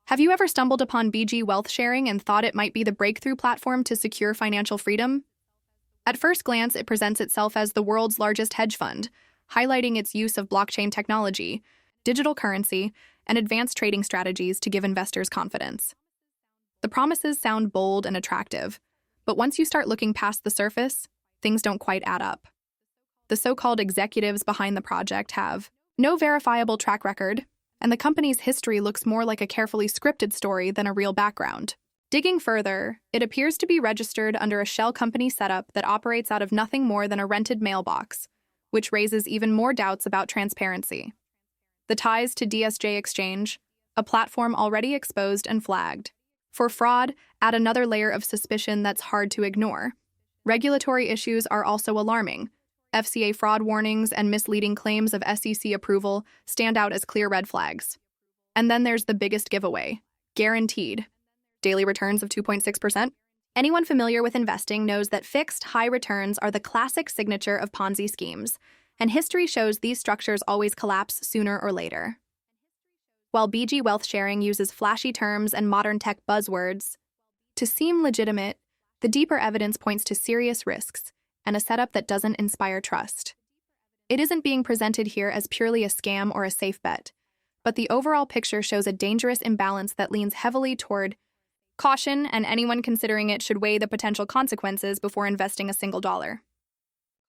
Have you ever stumbled upon BG Wealth Sharing and thought it might be the breakthrough platform to secure financial freedom? At first glance, it presents itself as the world's largest hedge fund, highlighting its use of blockchain technology, digital currency, and advanced trading strategies to give investors confidence. The promises sound bold and attractive, but once you start looking past the surface, things don't quite add up. The so-called executives behind the project have no verifiable track record, and the company's history looks more like a carefully scripted story than a real background. Digging further, it appears to be registered under a shell company setup that operates out of nothing more than a rented mailbox, which raises even more doubts about transparency. The ties to DSJ Exchange, a platform already exposed and flagged for fraud, add another layer of suspicion that's hard to ignore. Regulatory issues are also alarming. FCA fraud warnings and misleading claims of SEC approval stand out as clear red flags. And then there's the biggest giveaway: guaranteed daily returns of 2.6%. Anyone familiar with investing knows that fixed, high returns are the classic signature of Ponzi schemes, and history shows these structures always collapse sooner or later. While BG Wealth Sharing uses flashy terms and modern tech buzzwords to seem legitimate, the deeper evidence points to serious risks and a setup that doesn't inspire trust. It isn't being presented here as purely a scam or a safe bet, but the overall picture shows a dangerous imbalance that leans heavily toward caution, and anyone considering it should weigh the potential consequences before investing a single dollar.